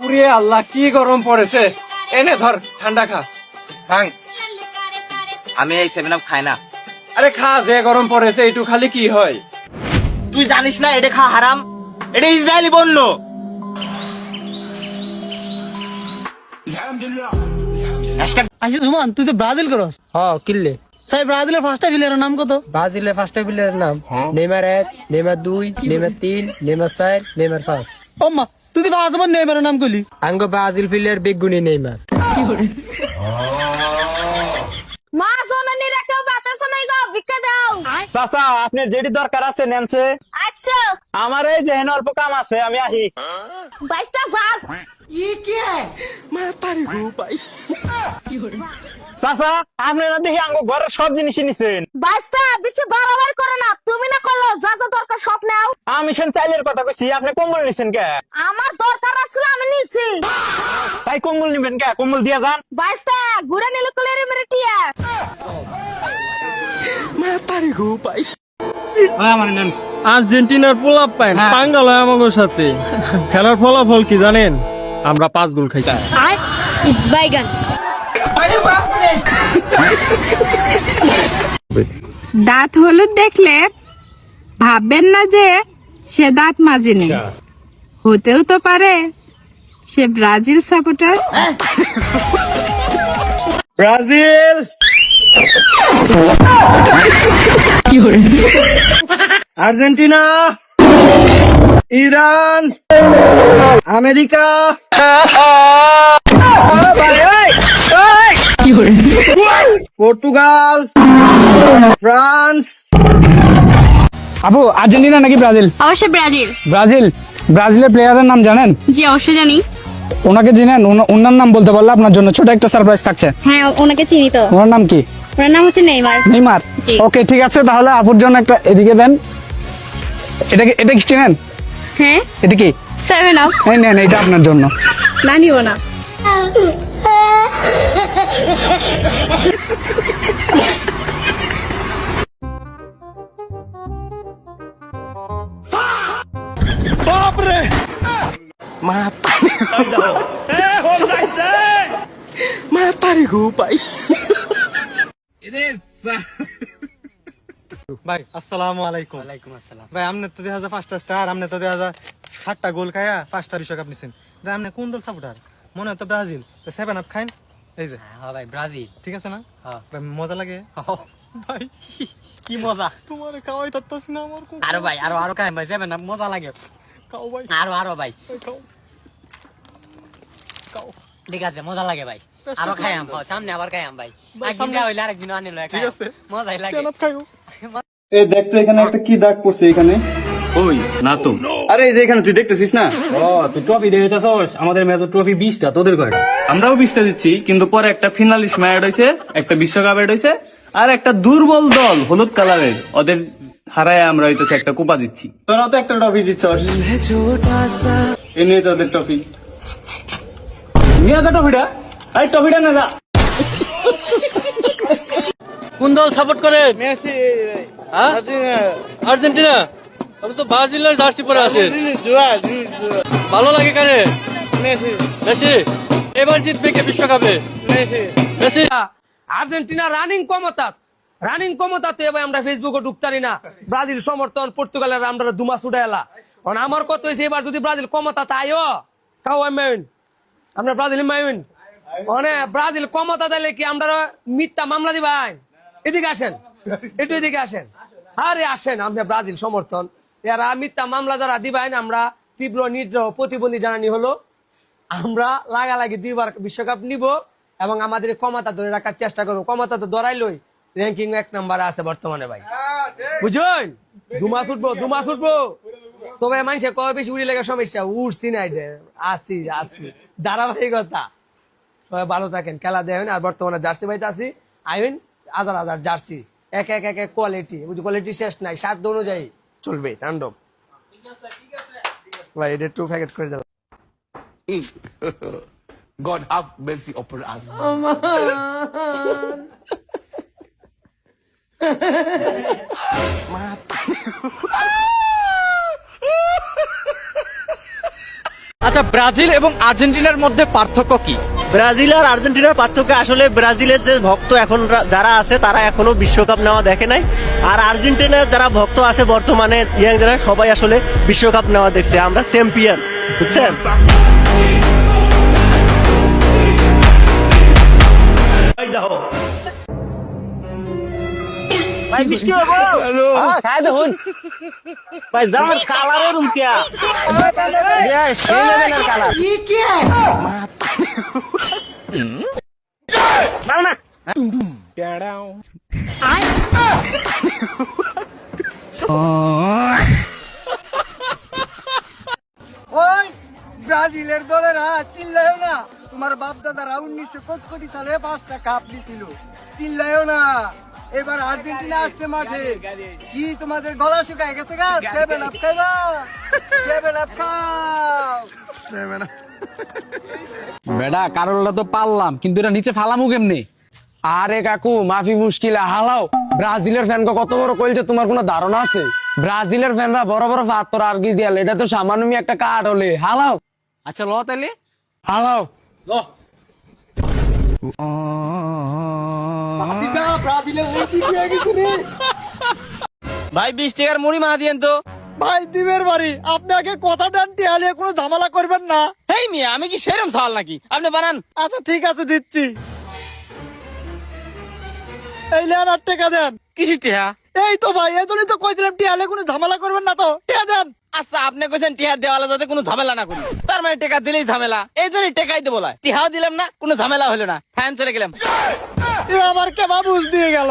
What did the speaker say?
উরে আল্লাহ, কি গরম পড়েছে। এনে ধর, ঠান্ডা খা। ভাঙ। আমি এই 7 আপ খাই না। আরে খা, যে গরম পড়েছে একটু খালি কি হয়। তুই জানিস না এটা খাওয়া হারাম? এটা ইসরায়েলি পণ্য। আচ্ছা সুমান, তুই তো ব্রাজিল করস। হ্যাঁ কিনলে সাই ব্রাজিলের ফার্স্ট প্লেয়ারের নাম কত? ব্রাজিলের ফার্স্ট প্লেয়ারের নাম Neymar 1, Neymar 2, Neymar 3, Neymar 4, Neymar 5। ও মা, তুই তো ফার্স্ট বার নেইমারের নাম কইলি। আঙ্গ ব্রাজিল প্লেয়ার বেগুনি নেইমার। মা জননী রেখে বাতাস নাই গো, ভিক্ষা দাও। চাচা, আপনার যেটি দরকার আছে নেনছে। আচ্ছা আমার এই যে হেন অল্প কাম আছে, আমি আহি। বাইস্তা ভাগ। চাচা, আপনারা দেখি আঙ্গ ঘরের সব জিনিসই নিছেন। বাইস্তা বেশি বাড়াবাড়ি করে না, তুমি না করলো যা যা দরকার সব নাও। আমি সেন চাইলের কথা কইছি, আপনি কম্বল নিছেন কে? আমার দরকার আছিল আমি নিছি। তাই কম্বল নিবেন কে? কম্বল দিয়া যান। বাইস্তা ঘুরে নিলে কলেরে মেরে টিয়া। আর্জেন্টিনার পোলাপ পায় পাঙ্গাল হয় আমাদের সাথে। খেলার ফলাফল কি জানেন? আমরা 5 গোল খাইছি। আয় বাইগান। দাঁত হলুদ দেখলে ভাববেন না যে সে দাঁত মাজেনি, হতেও তো পারে সে Brazil supporter. Brazil, Argentina, Iran, America, Portugal, France. আপু, আর্জেন্টিনা নাকি ব্রাজিল? অবশ্যই ব্রাজিল। ব্রাজিল। ব্রাজিলের প্লেয়ারের নাম জানেন? জি অবশ্যই জানি। ওনাকে চিনেন? ওনার নাম বলতে পারলে আপনার জন্য ছোট একটা সারপ্রাইজ থাকছে। হ্যাঁ ওনাকে চিনি তো। ওনার নাম কি? ওনার নাম হচ্ছে নেইমার। নেইমার। জি। ওকে ঠিক আছে, তাহলে আপুর জন্য একটা এদিকে দেন। এটা কি চিনেন? হ্যাঁ এটা কি? 7 আপ। এই নেন, এটা আপনার জন্য। না নিব না। ভাই আসসালামু আলাইকুম। ওয়ালাইকুম আসসালাম। ভাই আপনি তো 5টা স্টার, আপনি তো 7টা গোল খায়া 5টা বিশ্বকাপ নিছেন। ভাই আপনি কোন দল সাপোর্টার? মনে হয় তো ব্রাজিল। তো 7 আপ খাইন, এই যে। হ্যাঁ ভাই ব্রাজিল। ঠিক আছে না? হ্যাঁ। ভাই মজা লাগে ভাই। কি মজা। তোমার খাওয়াই তাত্তাছি না আমার। আরো ভাই, আরো খাই ভাই, যাবেন না, মজা লাগে। খাও ভাই, আরো ভাই, খাও খাও। ঠিক আছে, মজা লাগে ভাই। আরো খাইয়াম, সামনে আবার খাইয়াম ভাই। একদিন যা হইলে আরেকদিন আনিল। ঠিক আছে, মজাই লাগে। 7 আপ খাইও। এই দেখতো এখানে একটা কি দাগ পড়ছে এখানে। ওই না তো। আরে এই যে এখানে তুই দেখতেছিস না? ও তুই ট্রফি দেখেছস? আমাদের ম্যাচ ট্রফি 20টা, তোদের কয়টা? আমরাও 20টা দিচ্ছি, কিন্তু পরে একটা ফিনালিস্ট ম্যাচ হইছে, একটা বিশ্বকাপ এড হইছে, আর একটা দুর্বল দল হলুদ কালারের, ওদের হারায় আমরা হইতেছে একটা কোপা দিচ্ছি। তোরাও তো একটা ট্রফি দিচ্ছস। এই নিয়ে তোদের ট্রফি নিয়ে যা। ট্রফিটা, এই ট্রফিটা না যা। কোন দল সাপোর্ট করেন? মেসি, হ্যাঁ? আর্জেন্টিনা। আমি তো ব্রাজিলের জার্সি পরে আছে। ভালো লাগে কারে? মেসি। এবার জিতবে কে বিশ্বকাপে? মেসি। আর্জেন্টিনা রানিং ক্ষমতা তো এবার আমরা ফেসবুকে ঢুকতারি না। ব্রাজিল সমর্থন, পর্তুগালের আমরা দুমা ছুটে এলা। কারণ আমার কথা হয়েছে এবার যদি ব্রাজিল ক্ষমতা তাইও কাও মাইন, আমরা ব্রাজিল মাইন। মানে ব্রাজিল ক্ষমতা দিলে কি আমরা মিথ্যা মামলা দিবাই? এদিকে আসেন, একটু এদিকে আসেন। আরে আসেন, আমরা ব্রাজিল সমর্থন। এরা মিথ্যা মামলা যারা দিবাইন, আমরা তীব্র নির্দেহ প্রতিবন্ধী জানানি হলো আমরা লাগালাগি 2বার বিশ্বকাপ নিব এবং আমাদের ক্ষমতা ধরে রাখার চেষ্টা করবো। ক্ষমতা তো ধরাইলই, র্যাঙ্কিং 1 নম্বরে আছে বর্তমানে ভাই, বুঝলেন? 2 মাস উঠবো। তবে মানুষে কয় বেশি উড়ি লেগে সমস্যা, উঠছি না, আসি ধারাবাহিকতা। তবে ভালো থাকেন, খেলা দেখেন। আর বর্তমানে জার্সি বাইতে আছি, আইন হাজার জার্সি, এক কোয়ালিটি, কোয়ালিটি শেষ নাই, স্বার্থ অনুযায়ী চলবে তাণ্ডব। ভাই এটা 2 প্যাকেট করে দিলাম। God have mercy upon us. আচ্ছা, ব্রাজিল এবং আর্জেন্টিনার মধ্যে পার্থক্য কি? ব্রাজিল আর আর্জেন্টিনার পার্থক্য আসলে ব্রাজিলের যে ভক্ত এখন যারা আছে তারা এখনো বিশ্বকাপ নেওয়া দেখে নাই, আর আর্জেন্টিনার যারা ভক্ত আছে বর্তমানে ইয়াং যারা সবাই আসলে বিশ্বকাপ নেওয়া দেখছে। আমরা চ্যাম্পিয়ন, বুঝছেন? ভাই বৃষ্টি হবো, খাই দেখুন ভাই জামার কালারের উমকিয়া কালার না ওই ব্রাজিলের দলেরা চিল্লায়ও না, তোমার বাপ দাদারা 1965 সালে 5টা কাপ নিছিল, চিল্লায়ও না। এবার আর্জেন্টিনা আসছে মাঠে, কি তোমাদের গলা শুকায় গেছে গা? 7 আপ খাইবা, 7 আপ খাও। বেটা কারোলটা তো পারলাম, কিন্তু এটা নিচে ফালামু কেমনে? আরে কাকু মাফি মুশকিলা হালাও। ব্রাজিলের ফ্যান কত বড় কইছে তোমার কোনো ধারণা আছে? ব্রাজিলের ফ্যানরা বড় বড় পাথর আর কি দিয়াল, এটা তো সামান্য একটা কাঠ হলে। হালাও। আচ্ছা ল তাইলে হালাও। ভাই 20 টাকার মুড়ি মা দিয়েন তো। ভাই দিবের বাড়ি, আপনি আগে কথা দেন, টিয়ালে কোনো ঝামেলা করবেন না। হেই মিয়া, আমি কি সেরম সাল নাকি? আপনি বানান। আচ্ছা ঠিক আছে, দিচ্ছি। এই লেন 8 টাকা দেন। কিসি টিহা? এই তো ভাই, এই জন্যই তো কইছিলাম টিয়ালে কোনো ঝামেলা করবেন না, তো টিয়া দেন। আচ্ছা, আপনি কইছেন টিহা দেওয়ালে যাতে কোনো ঝামেলা না করি, তার মানে টাকা দিলেই ঝামেলা, এই জন্যই টাকাই দেবো। টিহাও দিলাম না, কোনো ঝামেলা হলো না, ফ্যান চলে গেলাম। এ আবার কেবা বুঝ দিয়ে গেল।